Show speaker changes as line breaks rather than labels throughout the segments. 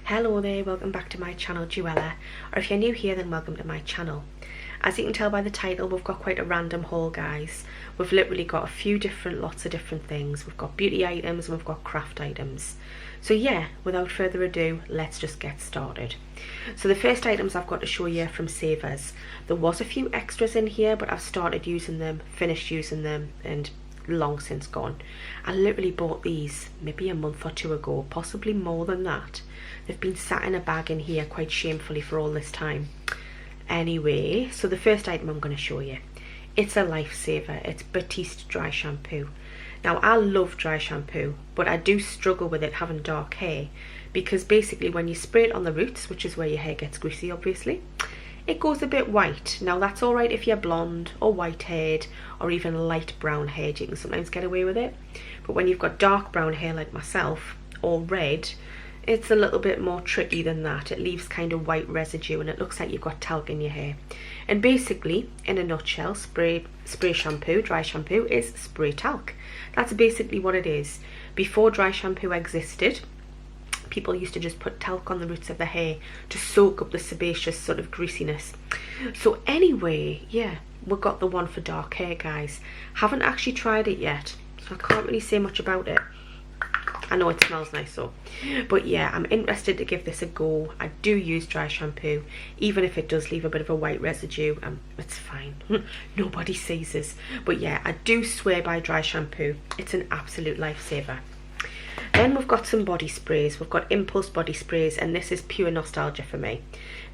Hello there, welcome back to my channel Juella, or if you're new here then welcome to my channel. As you can tell by the title, we've got quite a random haul, guys. We've literally got a few lots of different things. We've got beauty items and we've got craft items. So yeah, without further ado, let's just get started. So the first items I've got to show you are from Savers. There was a few extras in here, but I've started using them, finished using them, and long since gone. I literally bought these maybe a month or two ago, possibly more than that. They've been sat in a bag in here quite shamefully for all this time. Anyway, so the first item I'm going to show you, it's a lifesaver. It's Batiste dry shampoo. Now I love dry shampoo, but I do struggle with it having dark hair, because basically when you spray it on the roots, which is where your hair gets greasy obviously, it goes a bit white. Now that's alright if you're blonde or white haired or even light brown haired, you can sometimes get away with it. But when you've got dark brown hair like myself, or red, it's a little bit more tricky than that. It leaves kind of white residue and it looks like you've got talc in your hair. And basically, in a nutshell, spray shampoo, dry shampoo, is spray talc. That's basically what it is. Before dry shampoo existed, people used to just put talc on the roots of the hair to soak up the sebaceous sort of greasiness. So anyway, yeah, we've got the one for dark hair, guys. Haven't actually tried it yet, so I can't really say much about it. I know it smells nice though. But yeah, I'm interested to give this a go. I do use dry shampoo, even if it does leave a bit of a white residue. It's fine. Nobody sees this. But yeah, I do swear by dry shampoo. It's an absolute lifesaver. Then we've got some body sprays. We've got Impulse body sprays, and this is pure nostalgia for me.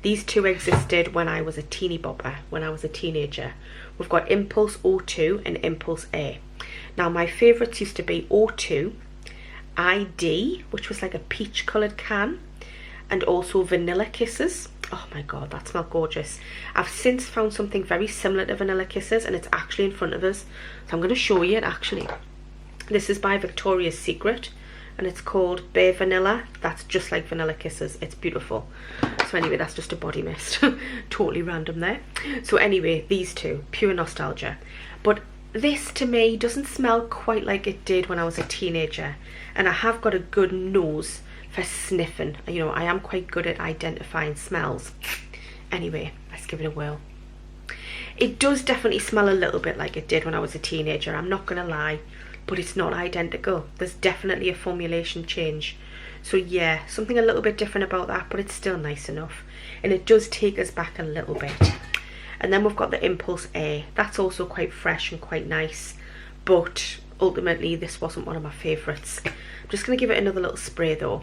These two existed when I was a teeny bopper, when I was a teenager. We've got Impulse O2 and Impulse Air. Now my favourites used to be O2, ID, which was like a peach coloured can, and also Vanilla Kisses. Oh my god, that smelled gorgeous. I've since found something very similar to Vanilla Kisses, and it's actually in front of us, so I'm going to show you it actually. This is by Victoria's Secret, and it's called Bare Vanilla. That's just like Vanilla Kisses. It's beautiful. So anyway, that's just a body mist. Totally random there. So anyway, these two, pure nostalgia. But this to me doesn't smell quite like it did when I was a teenager, and I have got a good nose for sniffing. You know, I am quite good at identifying smells. Anyway, let's give it a whirl. It does definitely smell a little bit like it did when I was a teenager, I'm not gonna lie, but it's not identical. There's definitely a formulation change. So yeah, something a little bit different about that, but it's still nice enough, and it does take us back a little bit. And then we've got the Impulse Air. That's also quite fresh and quite nice, but ultimately this wasn't one of my favourites. I'm just going to give it another little spray though.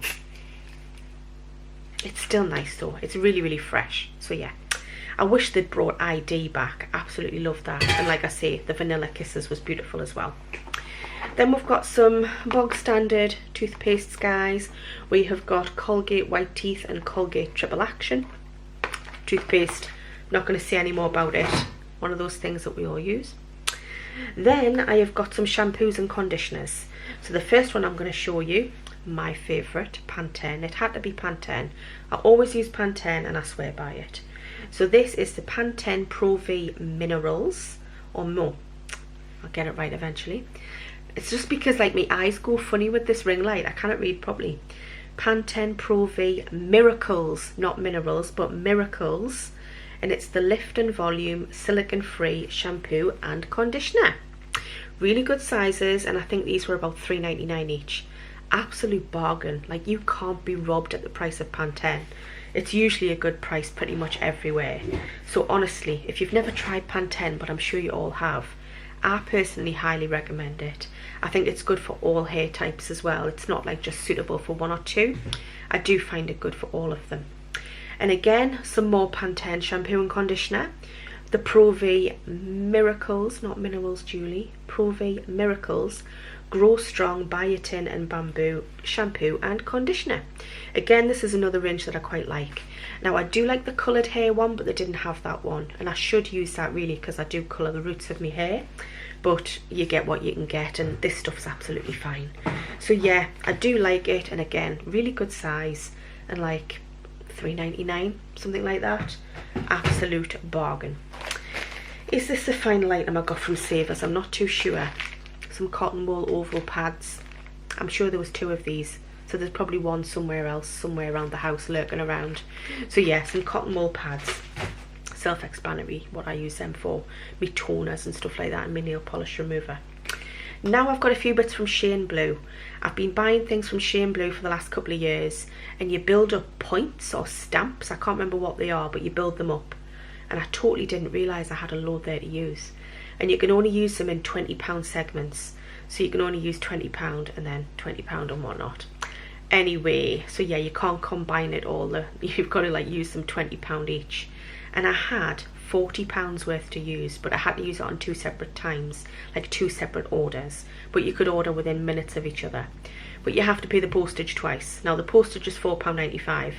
It's still nice though. It's really, really fresh. So yeah, I wish they'd brought ID back. Absolutely love that. And like I say, the Vanilla Kisses was beautiful as well. Then we've got some bog standard toothpastes, guys. We have got Colgate White Teeth and Colgate Triple Action toothpaste. Not going to say any more about it. One of those things that we all use. Then I have got some shampoos and conditioners. So the first one I'm going to show you, my favourite, Pantene. It had to be Pantene. I always use Pantene and I swear by it. So this is the Pantene Pro V Minerals, or Mo. I'll get it right eventually. It's just because like my eyes go funny with this ring light. I cannot read properly. Pantene Pro V Miracles, not minerals, but miracles. And it's the Lift and Volume silicone free shampoo and conditioner. Really good sizes, and I think these were about $3.99 each. Absolute bargain. Like, you can't be robbed at the price of Pantene. It's usually a good price pretty much everywhere. So honestly, if you've never tried Pantene, but I'm sure you all have, I personally highly recommend it. I think it's good for all hair types as well. It's not like just suitable for one or two. I do find it good for all of them. And again, some more Pantene shampoo and conditioner. The Pro V Miracles, not Minerals, Julie. Pro V Miracles Grow Strong Biotin and Bamboo shampoo and conditioner. Again, this is another range that I quite like. Now, I do like the coloured hair one, but they didn't have that one. And I should use that really, because I do colour the roots of my hair. But you get what you can get, and this stuff's absolutely fine. So yeah, I do like it. And again, really good size, and like $3.99, something like that. Absolute bargain. Is this the final item I got from Savers? I'm not too sure. Some cotton wool oval pads. I'm sure there was two of these. so there's probably one somewhere else, somewhere around the house lurking around. So yeah, some cotton wool pads, self-explanatory what I use them for, me toners and stuff like that, and my nail polish remover. Now I've got a few bits from Shampoo. I've been buying things from Shampoo for the last couple of years, and you build up points or stamps, I can't remember what they are, but you build them up, and I totally didn't realise I had a load there to use. And you can only use them in £20 segments, so you can only use £20 and then £20 and whatnot. Anyway, so yeah, you can't combine it all, you've got to like use them £20 each. And I had £40 worth to use, but I had to use it on 2 separate times, like 2 separate orders, but you could order within minutes of each other, but you have to pay the postage twice. Now the postage is £4.95,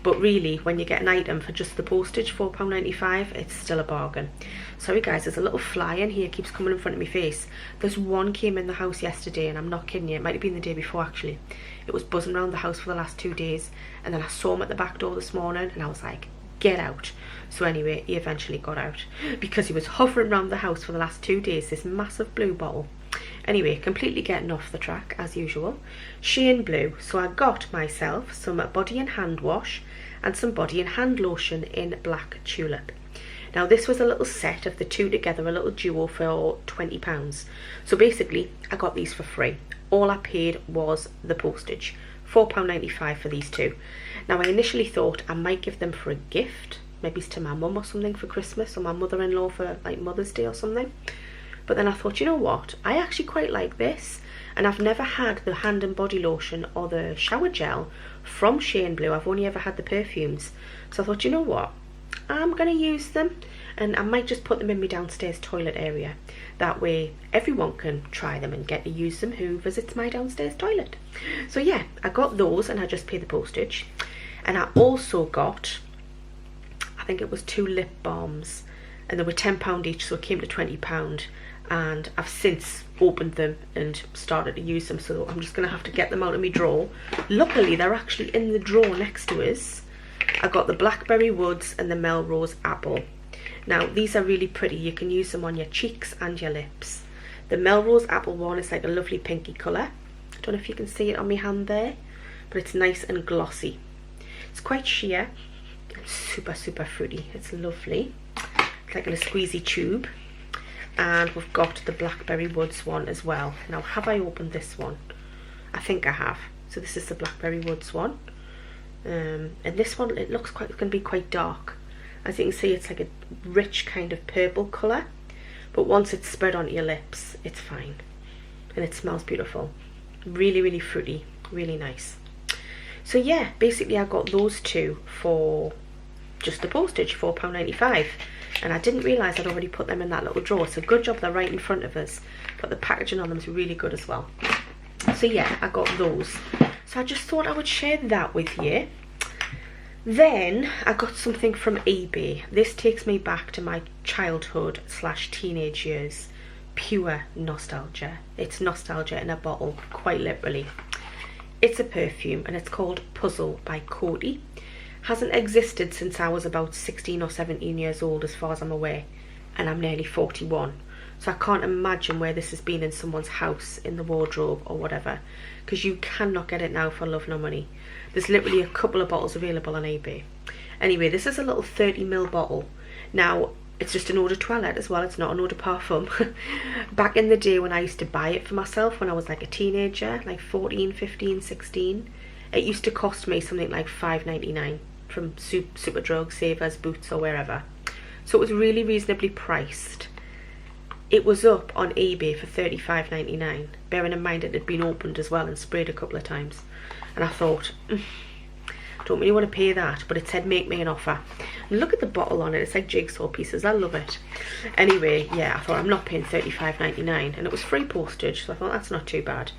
but really when you get an item for just the postage, £4.95, it's still a bargain. Sorry guys, there's a little fly in here, keeps coming in front of my face. There's one came in the house yesterday, and I'm not kidding you, it might have been the day before actually. It was buzzing around the house for the last 2 days, and then I saw him at the back door this morning, and I was like, get out. So anyway, he eventually got out because he was hovering around the house for the last 2 days, this massive blue bottle. Anyway, completely getting off the track as usual. Shampoo. So I got myself some body and hand wash and some body and hand lotion in Black Tulip. Now this was a little set of the two together, a little duo for £20. So basically I got these for free. All I paid was the postage, £4.95 for these two. Now I initially thought I might give them for a gift, maybe it's to my mum or something for Christmas, or my mother-in-law for like Mother's Day or something. But then I thought, you know what, I actually quite like this, and I've never had the hand and body lotion or the shower gel from Shampoo. I've only ever had the perfumes. So I thought, you know what, I'm going to use them, and I might just put them in my downstairs toilet area. That way everyone can try them and get to use them who visits my downstairs toilet. So yeah, I got those and I just paid the postage. And I also got, I think it was 2 lip balms, and they were £10 each, so it came to £20. And I've since opened them and started to use them, so I'm just going to have to get them out of my drawer. Luckily they're actually in the drawer next to us. I got the Blackberry Woods and the Melrose Apple. Now these are really pretty, you can use them on your cheeks and your lips. The Melrose Apple one is like a lovely pinky colour. I don't know if you can see it on my hand there, but it's nice and glossy. It's quite sheer, super fruity, it's lovely. It's like in a squeezy tube. And we've got the Blackberry Woods one as well. Now have I opened this one? I think I have. So this is the Blackberry Woods one. And this one, it looks quite, it's going to be quite dark. As you can see, it's like a rich kind of purple colour, but once it's spread onto your lips, it's fine, and it smells beautiful. Really fruity, really nice. So yeah, basically I got those two for just the postage, £4.95, and I didn't realise I'd already put them in that little drawer, so good job they're right in front of us, but the packaging on them is really good as well. So yeah, I got those. So I just thought I would share that with you. Then I got something from eBay. This takes me back to my childhood / teenage years. Pure nostalgia. It's nostalgia in a bottle, quite literally. It's a perfume and it's called Puzzle by Coty. Hasn't existed since I was about 16 or 17 years old as far as I'm aware, and I'm nearly 41. So I can't imagine where this has been in someone's house, in the wardrobe or whatever, because you cannot get it now for love nor money. There's literally a couple of bottles available on eBay. Anyway, this is a little 30ml bottle. Now, it's just an eau de toilette as well, it's not an eau de parfum. Back in the day when I used to buy it for myself when I was like a teenager, like 14, 15, 16, it used to cost me something like $5.99 from Superdrug, Savers, Boots or wherever. So it was really reasonably priced. It was up on eBay for $35.99, bearing in mind it had been opened as well and sprayed a couple of times. And I thought, don't really want to pay that, but it said make me an offer. And look at the bottle on it, it's like jigsaw pieces, I love it. Anyway, yeah, I thought I'm not paying $35.99, and it was free postage, so I thought that's not too bad.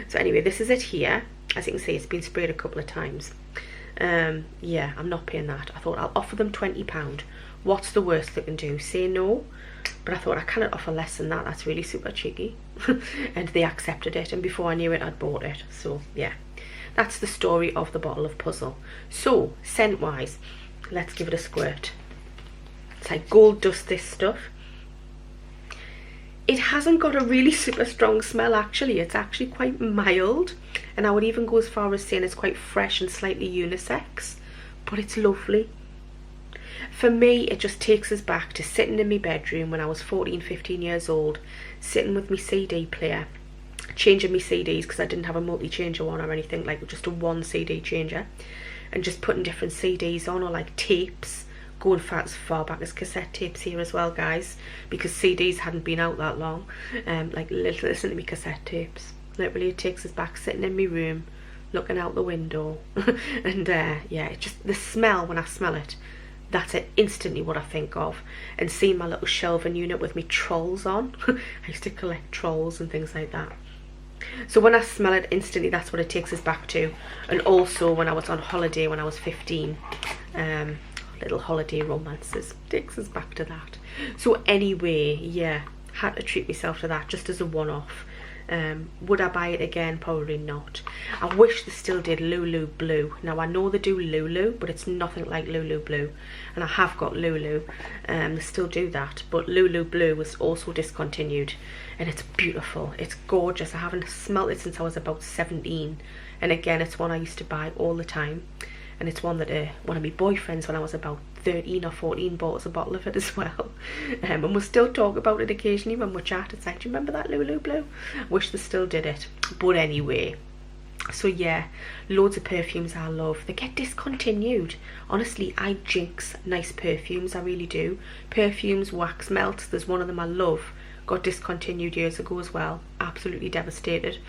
So anyway, this is it here. As you can see, it's been sprayed a couple of times. Yeah, I'm not paying that. I thought I'll offer them £20. What's the worst they can do? Say no? But I thought I cannot offer less than that, that's really super cheeky. And they accepted it, and before I knew it I'd bought it. So yeah, that's the story of the bottle of Puzzle. So scent wise, let's give it a squirt. It's like gold dust, this stuff. It hasn't got a really super strong smell actually. It's actually quite mild, and I would even go as far as saying it's quite fresh and slightly unisex, but it's lovely. For me, it just takes us back to sitting in my bedroom when I was 14, 15 years old, sitting with my CD player, changing my CDs because I didn't have a multi-changer one or anything, like just a one CD changer, and just putting different CDs on, or like tapes, going as far back as cassette tapes here as well, guys, because CDs hadn't been out that long. Like listen to me cassette tapes. Literally, it takes us back, sitting in my room, looking out the window, and yeah, it just, the smell, when I smell it, that's it, instantly what I think of. And seeing my little shelving unit with me trolls on. I used to collect trolls and things like that. So when I smell it, instantly that's what it takes us back to. And also when I was on holiday when I was 15, little holiday romances, takes us back to that. So anyway, yeah, had to treat myself to that just as a one-off. Would I buy it again? Probably not. I wish they still did Lulu Blue. Now I know they do Lulu, but it's nothing like Lulu Blue, and I have got Lulu. They still do that, but Lulu Blue was also discontinued, and it's beautiful, it's gorgeous. I haven't smelled it since I was about 17, and again, it's one I used to buy all the time. And it's one that one of my boyfriends when I was about 13 or 14 bought us a bottle of it as well. And we'll still talk about it occasionally when we chat. It's like, do you remember that Lulu Blue? I wish they still did it. But anyway, so yeah, loads of perfumes I love. They get discontinued. Honestly, I jinx nice perfumes, I really do. Perfumes, wax melts, there's one of them I love. Got discontinued years ago as well. Absolutely devastated.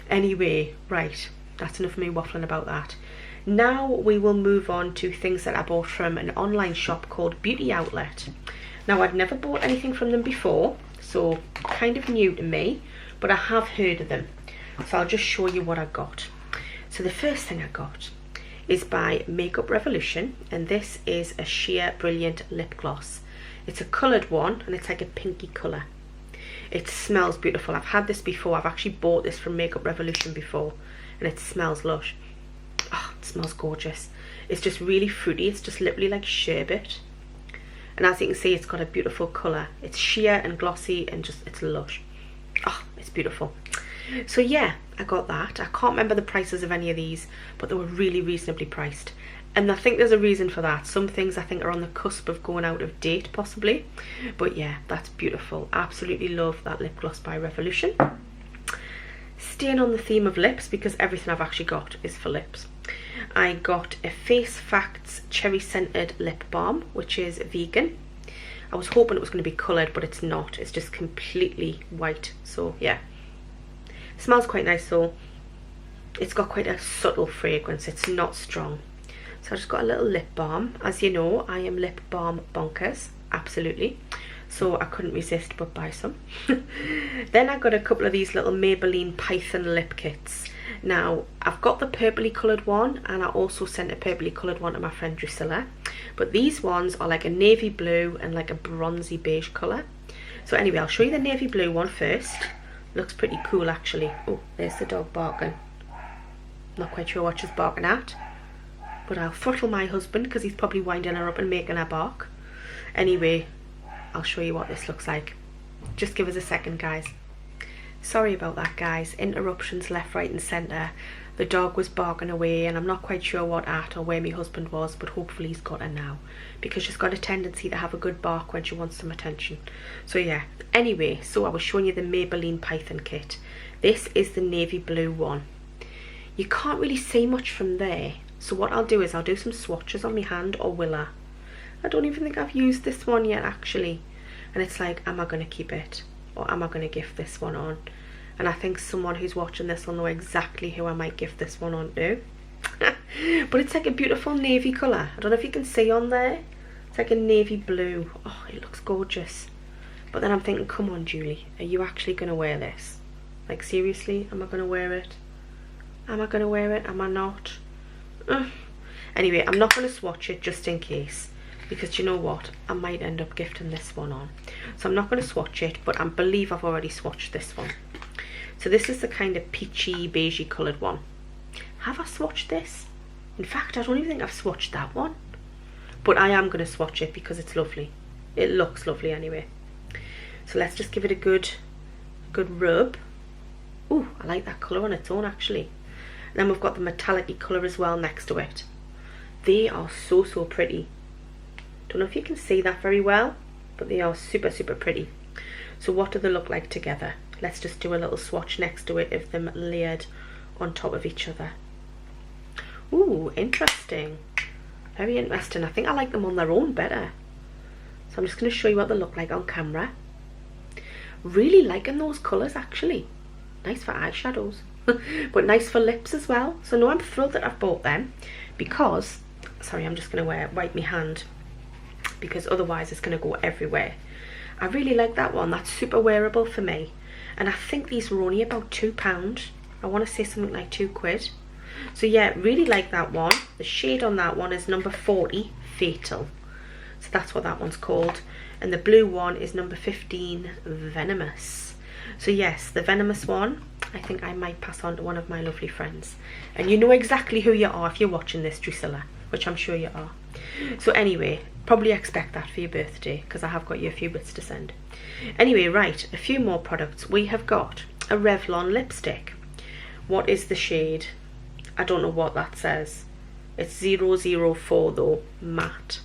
Anyway, right, that's enough of me waffling about that. Now we will move on to things that I bought from an online shop called Beauty Outlet. Now I'd never bought anything from them before, so kind of new to me, but I have heard of them. So I'll just show you what I got. So the first thing I got is by Makeup Revolution, and this is a sheer brilliant lip gloss. It's a coloured one, and it's like a pinky colour. It smells beautiful. I've had this before. I've actually bought this from Makeup Revolution before, and it smells lush. Oh, it smells gorgeous. It's just really fruity. It's just literally like sherbet. And as you can see, it's got a beautiful colour. It's sheer and glossy and just, it's lush. Oh, it's beautiful. So yeah, I got that. I can't remember the prices of any of these, but they were really reasonably priced. And I think there's a reason for that. Some things I think are on the cusp of going out of date, possibly. But yeah, that's beautiful. Absolutely love that lip gloss by Revolution. Staying on the theme of lips, because everything I've actually got is for lips, I got a Face Facts Cherry Scented Lip Balm, which is vegan. I was hoping it was going to be coloured, but it's not. It's just completely white. So yeah, it smells quite nice though. It's got quite a subtle fragrance. It's not strong. So I just got a little lip balm. As you know, I am lip balm bonkers. Absolutely. So I couldn't resist but buy some. Then I got a couple of these little Maybelline Python lip kits. Now, I've got the purpley coloured one, and I also sent a purpley coloured one to my friend Drusilla. But these ones are like a navy blue and like a bronzy beige colour. So anyway, I'll show you the navy blue one first. Looks pretty cool actually. Oh, there's the dog barking. Not quite sure what she's barking at, but I'll throttle my husband because he's probably winding her up and making her bark. Anyway, I'll show you what this looks like. Just give us a second, guys. Sorry about that, guys. Interruptions left, right and centre. The dog was barking away and I'm not quite sure what at or where my husband was, but hopefully he's got her now, because she's got a tendency to have a good bark when she wants some attention. So yeah, anyway, so I was showing you the Maybelline Python kit. This is the navy blue one. You can't really see much from there, so what I'll do is I'll do some swatches on my hand, or will I? I don't even think I've used this one yet actually, and it's like, am I going to keep it or am I going to gift this one on? And I think someone who's watching this will know exactly who I might gift this one on to. But it's like a beautiful navy colour. I don't know if you can see on there. It's like a navy blue. Oh, it looks gorgeous. But then I'm thinking, come on Julie, are you actually going to wear this? Like seriously, am I going to wear it? Am I going to wear it? Am I not? Anyway, I'm not going to swatch it just in case, because you know what, I might end up gifting this one on. So I'm not going to swatch it, but I believe I've already swatched this one. So this is the kind of peachy, beigey coloured one. Have I swatched this? In fact, I don't even think I've swatched that one. But I am going to swatch it because it's lovely. It looks lovely anyway. So let's just give it a good rub. Ooh, I like that colour on its own actually. And then we've got the metallic colour as well next to it. They are so pretty. Don't know if you can see that very well, but they are super pretty. So what do they look like together? Let's just do a little swatch next to it of them layered on top of each other. Ooh, interesting. Very interesting. I think I like them on their own better. So I'm just going to show you what they look like on camera. Really liking those colours actually. Nice for eyeshadows. But nice for lips as well. So no, I'm thrilled that I've bought them because, sorry, I'm just going to wipe my hand because otherwise it's going to go everywhere. I really like that one. That's super wearable for me. And I think these were only about £2. I want to say something like £2. So yeah, really like that one. The shade on that one is number 40, Fatal. So that's what that one's called. And the blue one is number 15, Venomous. So yes, the Venomous one, I think I might pass on to one of my lovely friends. And you know exactly who you are if you're watching this, Drusilla, which I'm sure you are. So anyway, probably expect that for your birthday because I have got you a few bits to send. Anyway, right, a few more products. We have got a Revlon lipstick. What is the shade? I don't know what that says. It's 004 though, matte.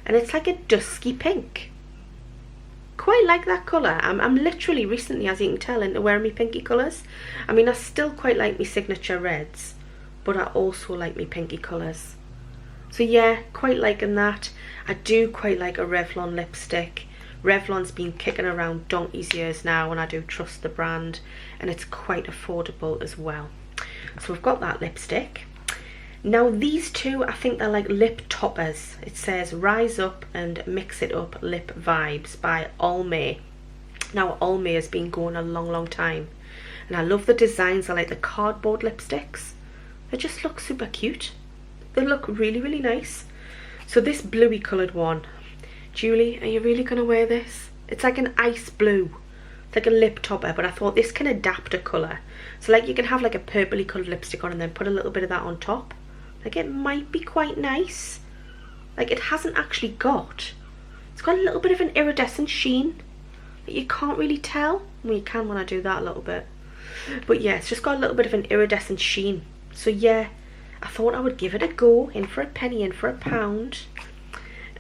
And it's like a dusky pink. Quite like that colour. I'm literally recently, as you can tell, into wearing my pinky colours. I mean, I still quite like my signature reds, but I also like my pinky colours. So yeah, quite liking that. I do quite like a Revlon lipstick. Revlon's been kicking around donkey's years now and I do trust the brand, and it's quite affordable as well. So we've got that lipstick. Now these two, I think they're like lip toppers. It says Rise Up and Mix It Up Lip Vibes by Almay. Now Almay has been going a long time, and I love the designs. I like the cardboard lipsticks. They just look super cute. They look really nice. So this bluey coloured one, Julie, are you really going to wear this? It's like an ice blue. It's like a lip topper, but I thought this can adapt a colour. So like you can have like a purpley coloured lipstick on and then put a little bit of that on top. Like it might be quite nice. Like it hasn't actually got, it's got a little bit of an iridescent sheen that you can't really tell. Well, you can when I do that a little bit. But yeah, it's just got a little bit of an iridescent sheen. So yeah, I thought I would give it a go. In for a penny, in for a pound.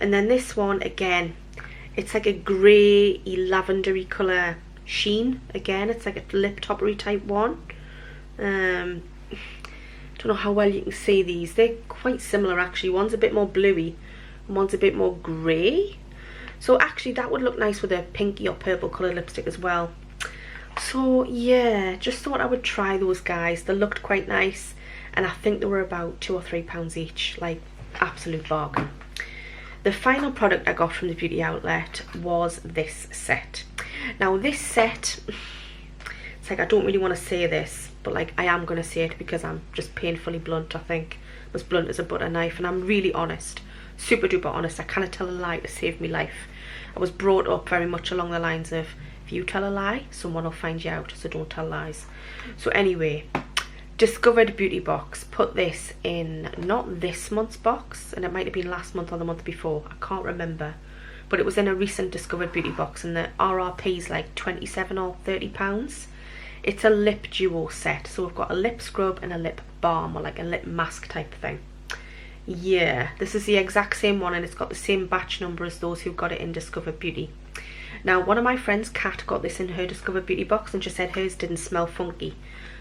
And then this one, again, it's like a grey lavendery colour sheen. Again, it's like a lip toppery type one. Don't know how well you can see these. They're quite similar actually. One's a bit more bluey and one's a bit more grey. So actually that would look nice with a pinky or purple coloured lipstick as well. So yeah, just thought I would try those guys. They looked quite nice and I think they were about £2 or £3 each. Like absolute bargain. The final product I got from the beauty outlet was this set. Now this set, it's like I don't really want to say this, but like I am going to say it because I'm just painfully blunt. I think as blunt as a butter knife, and I'm really honest, super duper honest. I cannot tell a lie to save me life. I was brought up very much along the lines of if you tell a lie, someone will find you out, so don't tell lies. So anyway, Discovered Beauty box put this in, not this month's box, and it might have been last month or the month before, I can't remember, but it was in a recent Discovered Beauty box and the RRP is like 27 or 30 pounds. It's a lip duo set, so we've got a lip scrub and a lip balm, or like a lip mask type thing. Yeah, this is the exact same one and it's got the same batch number as those who got it in Discovered Beauty. Now one of my friends, Kat, got this in her Discovered Beauty box and she said hers didn't smell funky,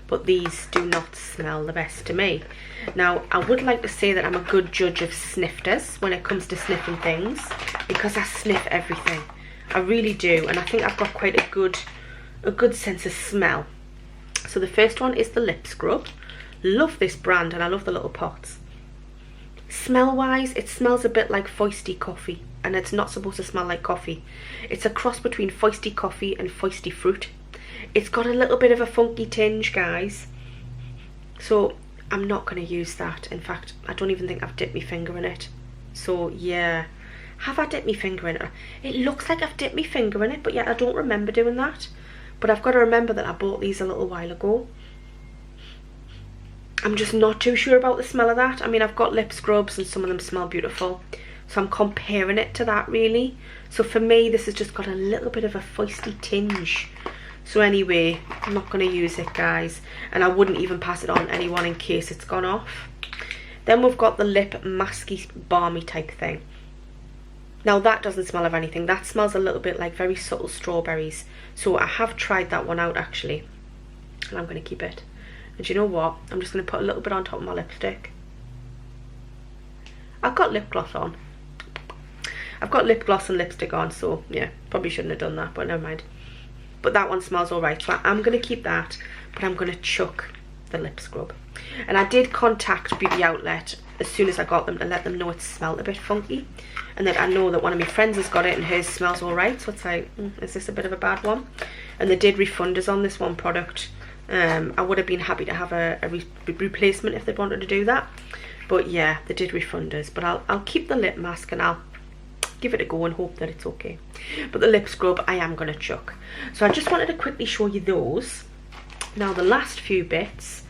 but these do not smell the best to me. Now I would like to say that I'm a good judge of snifters when it comes to sniffing things, because I sniff everything. I really do, and I think I've got quite a good sense of smell. So the first one is the lip scrub. Love this brand and I love the little pots. Smell wise, it smells a bit like Foisty coffee, and it's not supposed to smell like coffee. It's a cross between Foisty coffee and Foisty fruit. It's got a little bit of a funky tinge, guys, so I'm not going to use that. In fact, I don't even think I've dipped my finger in it. So yeah, have I dipped my finger in it? It looks like I've dipped my finger in it, but yet I don't remember doing that. But I've got to remember that I bought these a little while ago. I'm just not too sure about the smell of that. I mean, I've got lip scrubs and some of them smell beautiful. So I'm comparing it to that really. So for me, this has just got a little bit of a feisty tinge. So anyway, I'm not going to use it, guys. And I wouldn't even pass it on to anyone in case it's gone off. Then we've got the lip masky balmy type thing. Now that doesn't smell of anything. That smells a little bit like very subtle strawberries. So I have tried that one out actually. And I'm going to keep it. And do you know what? I'm just going to put a little bit on top of my lipstick. I've got lip gloss on. I've got lip gloss and lipstick on, so yeah, probably shouldn't have done that, but never mind. But that one smells alright, so I'm going to keep that, but I'm going to chuck the lip scrub. And I did contact Beauty Outlet as soon as I got them to let them know it smelled a bit funky. And that I know that one of my friends has got it and hers smells alright, so it's like, is this a bit of a bad one? And they did refund us on this one product. I would have been happy to have a replacement if they'd wanted to do that. But yeah, they did refund us. But I'll keep the lip mask and I'll give it a go and hope that it's okay. But the lip scrub I am going to chuck. So I just wanted to quickly show you those. Now the last few bits,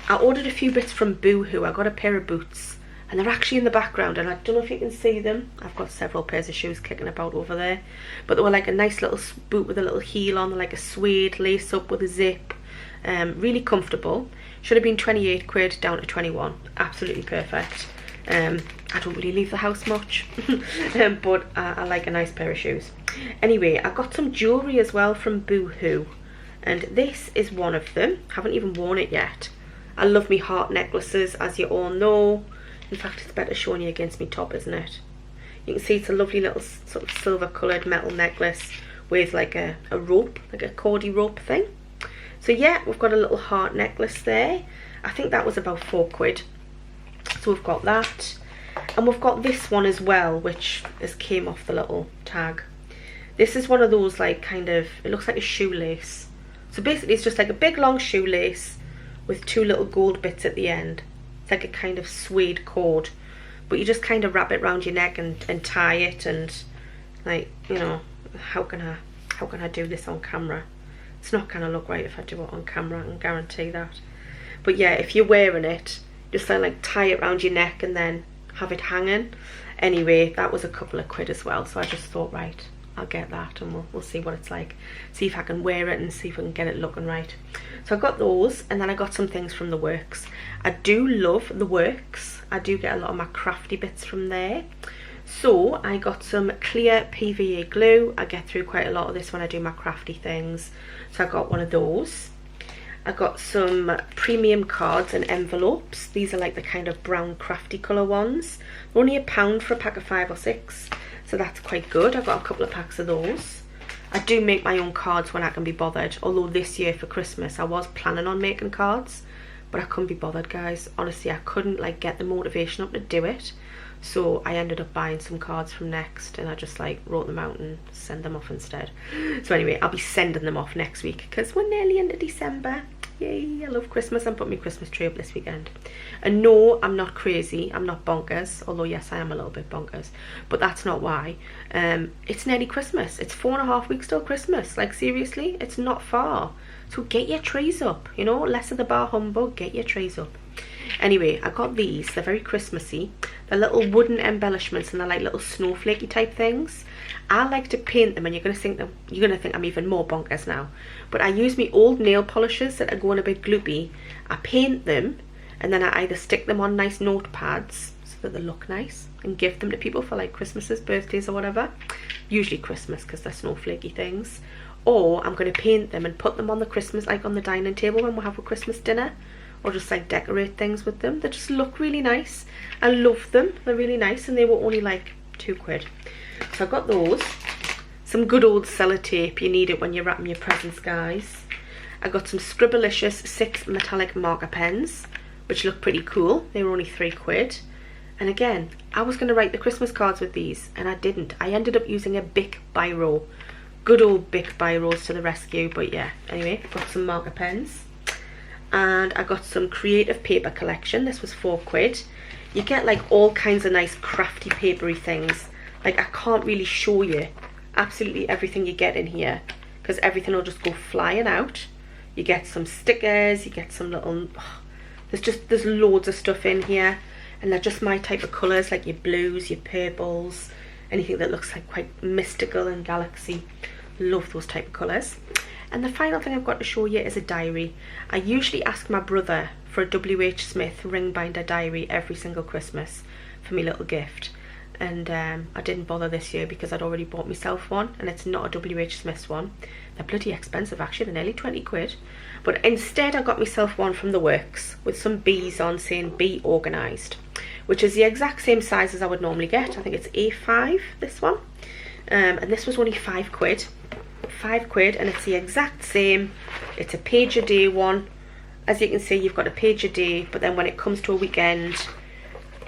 I ordered a few bits from Boohoo. I got a pair of boots and they're actually in the background and I don't know if you can see them. I've got several pairs of shoes kicking about over there. But they were like a nice little boot with a little heel on, like a suede lace up with a zip. Really comfortable. Should have been 28 quid down to 21. Absolutely perfect. I don't really leave the house much, but I like a nice pair of shoes. Anyway, I got some jewellery as well from Boohoo, and this is one of them. Haven't even worn it yet. I love me heart necklaces, as you all know. In fact, it's better showing you against me top, isn't it? You can see it's a lovely little sort of silver coloured metal necklace with like a rope, like a cordy rope thing. So yeah, we've got a little heart necklace there. I think that was about 4 quid. So we've got that. And we've got this one as well, which has came off the little tag. This is one of those like kind of, it looks like a shoelace. So basically it's just like a big long shoelace with 2 little gold bits at the end. It's like a kind of suede cord. But you just kind of wrap it around your neck and tie it, and like, you know, how can I do this on camera? It's not going to look right if I do it on camera, I can guarantee that. But yeah, if you're wearing it, just like tie it around your neck and then have it hanging. Anyway, that was a couple of quid as well, so I just thought, right, I'll get that and we'll see what it's like. See if I can wear it and see if I can get it looking right. So I got those, and then I got some things from the Works. I do love the Works. I do get a lot of my crafty bits from there. So I got some clear PVA glue. I get through quite a lot of this when I do my crafty things. So I got one of those. I got some premium cards and envelopes. These are like the kind of brown crafty colour ones. They're only £1 for a pack of 5 or 6. So that's quite good. I got a couple of packs of those. I do make my own cards when I can be bothered. Although this year for Christmas I was planning on making cards, but I couldn't be bothered, guys. Honestly, I couldn't like get the motivation up to do it. So I ended up buying some cards from Next, and I just like wrote them out and send them off instead. So anyway, I'll be sending them off next week because we're nearly into December. Yay, I love Christmas. I'm putting my Christmas tree up this weekend. And no, I'm not crazy, I'm not bonkers, although yes, I am a little bit bonkers, but that's not why. It's nearly Christmas. It's 4.5 weeks till Christmas. Like seriously, it's not far. So get your trees up, you know, less of the bar humbug, get your trees up. Anyway, I got these. They're very Christmassy. They're little wooden embellishments, and they're like little snowflakey type things. I like to paint them, and you're gonna think I'm even more bonkers now. But I use my old nail polishes that are going a bit gloopy. I paint them, and then I either stick them on nice notepads so that they look nice, and give them to people for like Christmases, birthdays or whatever. Usually Christmas because they're snowflakey things. Or I'm gonna paint them and put them on the Christmas, like on the dining table when we have a Christmas dinner. Or just like decorate things with them. They just look really nice. I love them. They're really nice, and they were only like 2 quid. So I got those. Some good old sellotape. You need it when you're wrapping your presents, guys. I got some Scribblicious 6 metallic marker pens, which look pretty cool. They were only 3 quid. And again, I was going to write the Christmas cards with these, and I didn't. I ended up using a Bic Biro. Good old Bic Biros to the rescue. But yeah, anyway, got some marker pens. And I got some creative paper collection. This was 4 quid. You get like all kinds of nice crafty papery things. Like I can't really show you absolutely everything you get in here because everything will just go flying out. You get some stickers, you get some little, there's loads of stuff in here. and they're just my type of colours, like your blues, your purples, anything that looks like quite mystical and galaxy. Love those type of colours. And the final thing I've got to show you is a diary. I usually ask my brother for a WH Smith ring binder diary every single Christmas for my little gift, and I didn't bother this year because I'd already bought myself one, and it's not a WH Smith's one. They're bloody expensive actually, they're nearly 20 quid. But instead I got myself one from the Works with some B's on saying be organised, which is the exact same size as I would normally get. I think it's A5, this one. And this was only 5 quid. 5 quid, and it's the exact same. It's a page a day one. As you can see, you've got a page a day, but then when it comes to a weekend,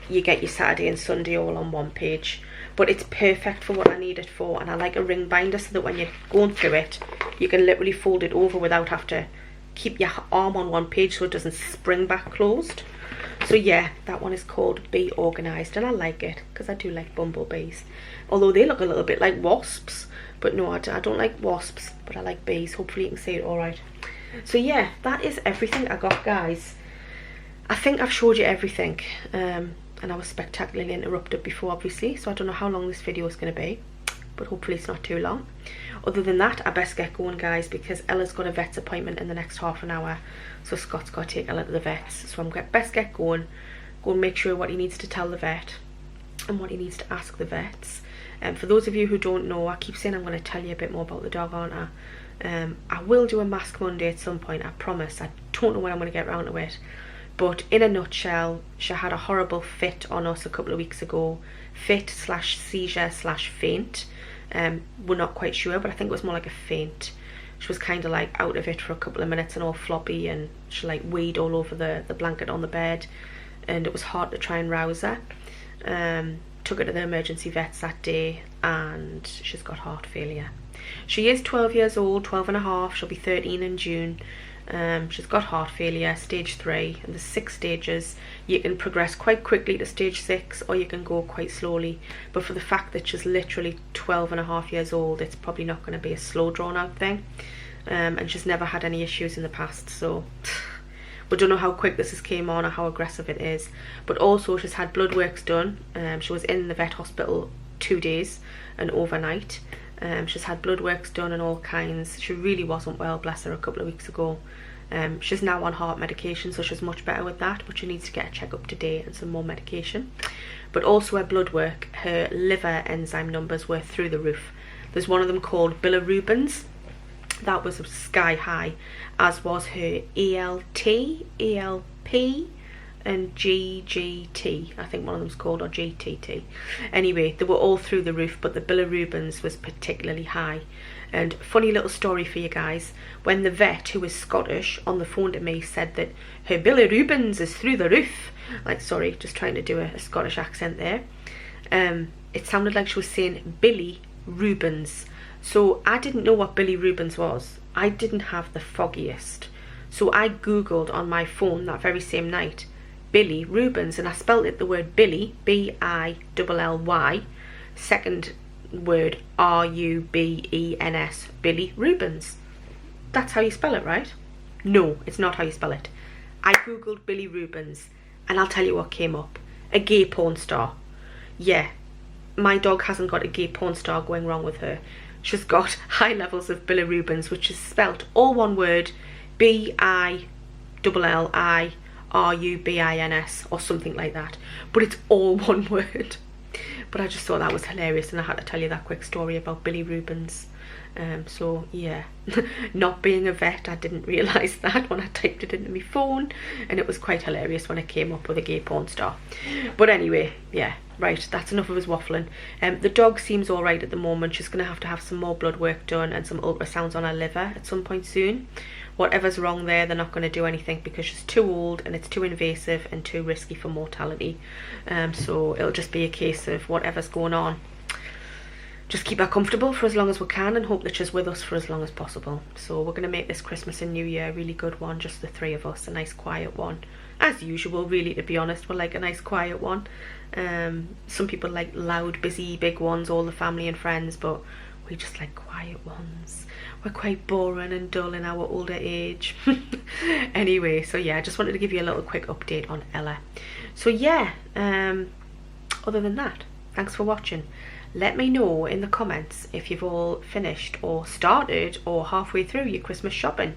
you get your Saturday and Sunday all on one page. But it's perfect for what I need it for, and I like a ring binder so that when you're going through it, you can literally fold it over without having to keep your arm on one page so it doesn't spring back closed. So yeah, that one is called Be Organised, and I like it because I do like bumblebees, although they look a little bit like wasps. But no, I don't like wasps, but I like bees. Hopefully you can see it all right. So yeah, that is everything I got, guys. I think I've showed you everything, and I was spectacularly interrupted before, obviously, so I don't know how long this video is going to be, but hopefully it's not too long. Other than that, I best get going, guys, because Ella's got a vet's appointment in the next half an hour, so Scott's got to take Ella to the vets. So I'm best get going, go and make sure what he needs to tell the vet and what he needs to ask the vets. And for those of you who don't know, I keep saying I'm going to tell you a bit more about the dog, aren't I? I will do a Mask Monday at some point, I promise. I don't know when I'm going to get round to it. But in a nutshell, she had a horrible fit on us a couple of weeks ago. Fit / seizure / faint. We're not quite sure, but I think it was more like a faint. She was kind of like out of it for a couple of minutes and all floppy, and she like weed all over the blanket on the bed, and it was hard to try and rouse her. Took her to the emergency vets that day, and she's got heart failure. She is 12 years old, 12 and a half, she'll be 13 in June. She's got heart failure, stage 3, and there's 6 stages. You can progress quite quickly to stage 6, or you can go quite slowly, but for the fact that she's literally 12 and a half years old, it's probably not going to be a slow drawn out thing. And she's never had any issues in the past, so we don't know how quick this has came on or how aggressive it is. But also she's had blood works done. She was in the vet hospital 2 days and overnight. She's had blood works done and all kinds. She really wasn't well, bless her, a couple of weeks ago. She's now on heart medication, so she's much better with that, but she needs to get a check-up today and some more medication. But also her blood work, her liver enzyme numbers were through the roof. There's one of them called bilirubins. That was sky high, as was her ALT, ALP, and GGT, I think one of them's called, or GTT. Anyway, they were all through the roof, but the bilirubins was particularly high. And funny little story for you guys, when the vet, who was Scottish, on the phone to me said that her bilirubins is through the roof, like, sorry, just trying to do a Scottish accent there, it sounded like she was saying Billy Rubens. So I didn't know what bilirubins was. I didn't have the foggiest. So I googled on my phone that very same night, Billy Rubens, and I spelled it the word Billy, B-I-L-L-Y, second word R-U-B-E-N-S, Billy Rubens. That's how you spell it, right? No, it's not how you spell it. I googled Billy Rubens, and I'll tell you what came up. A gay porn star. Yeah, my dog hasn't got a gay porn star going wrong with her. She's got high levels of bilirubins, which is spelt all one word, B-I-L-L-I-R-U-B-I-N-S, or something like that. But it's all one word. But I just thought that was hilarious, and I had to tell you that quick story about bilirubins. So yeah, not being a vet, I didn't realise that when I typed it into my phone, and it was quite hilarious when I came up with a gay porn star. But anyway, yeah, right, that's enough of us waffling. The dog seems alright at the moment. She's going to have some more blood work done and some ultrasounds on her liver at some point soon. Whatever's wrong there, they're not going to do anything because she's too old and it's too invasive and too risky for mortality. So it'll just be a case of whatever's going on, just keep her comfortable for as long as we can and hope that she's with us for as long as possible. So we're going to make this Christmas and New Year a really good one, just the 3 of us, a nice quiet one. As usual, really, to be honest, we're like a nice quiet one. Some people like loud, busy, big ones, all the family and friends, but we just like quiet ones. We're quite boring and dull in our older age. Anyway, so yeah, I just wanted to give you a little quick update on Ella. So yeah, other than that, thanks for watching. Let me know in the comments if you've all finished or started or halfway through your Christmas shopping,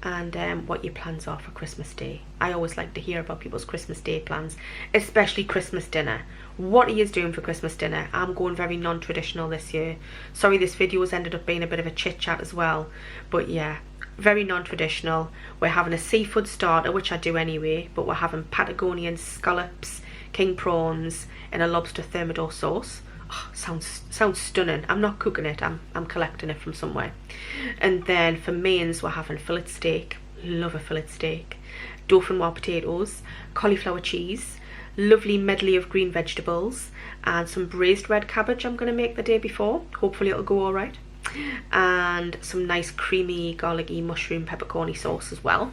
and what your plans are for Christmas Day. I always like to hear about people's Christmas Day plans, especially Christmas dinner. What are you doing for Christmas dinner? I'm going very non-traditional this year. Sorry this video has ended up being a bit of a chit chat as well, but yeah, very non-traditional. We're having a seafood starter, which I do anyway, but we're having Patagonian scallops, king prawns, and a lobster thermidor sauce. Oh, sounds stunning. I'm not cooking it, I'm collecting it from somewhere. And then for mains, we're having fillet steak. Love a fillet steak. Dauphinoise potatoes, cauliflower cheese, lovely medley of green vegetables, and some braised red cabbage I'm going to make the day before. Hopefully it'll go all right. And some nice creamy garlicky mushroom peppercorny sauce as well.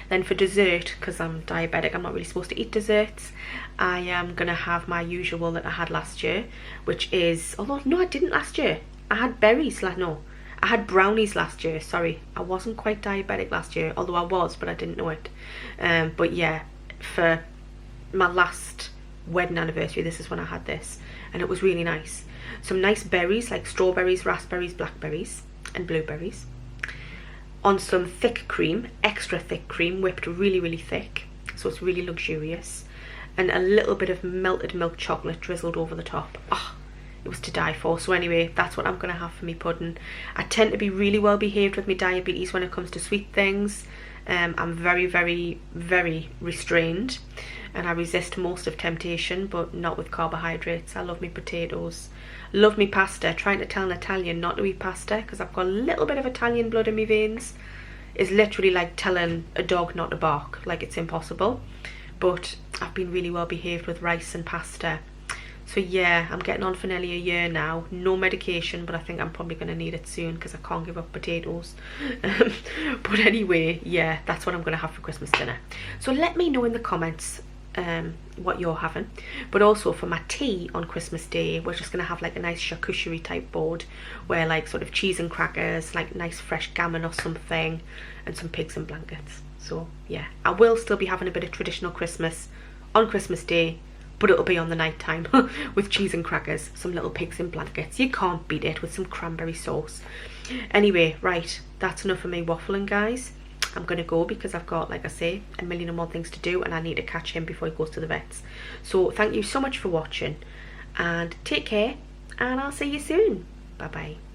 Then for dessert, because I'm diabetic, I'm not really supposed to eat desserts, I am going to have my usual that I had last year, which is, although no, I didn't last year. I had berries, no, I had brownies last year, sorry. I wasn't quite diabetic last year, although I was, but I didn't know it. But yeah, for my last wedding anniversary, this is when I had this, and it was really nice. Some nice berries, like strawberries, raspberries, blackberries, and blueberries. On some thick cream, extra thick cream, whipped really, really thick, so it's really luxurious, and a little bit of melted milk chocolate drizzled over the top. Oh, it was to die for. So anyway, that's what I'm going to have for me pudding. I tend to be really well behaved with my diabetes when it comes to sweet things. I'm very, very, very restrained, and I resist most of temptation, but not with carbohydrates. I love me potatoes, love me pasta. Trying to tell an Italian not to eat pasta because I've got a little bit of Italian blood in my veins is literally like telling a dog not to bark. Like, it's impossible. But I've been really well behaved with rice and pasta. So yeah, I'm getting on for nearly a year now. No medication, but I think I'm probably going to need it soon because I can't give up potatoes. But anyway, yeah, that's what I'm going to have for Christmas dinner. So let me know in the comments what you're having. But also for my tea on Christmas Day, we're just going to have like a nice charcuterie type board where like sort of cheese and crackers, like nice fresh gammon or something, and some pigs and blankets. So yeah, I will still be having a bit of traditional Christmas on Christmas Day, but it'll be on the night time with cheese and crackers, some little pigs in blankets. You can't beat it with some cranberry sauce. Anyway, right, that's enough of me waffling, guys. I'm going to go because I've got, like I say, a million and more things to do, and I need to catch him before he goes to the vets. So thank you so much for watching, and take care, and I'll see you soon. Bye bye.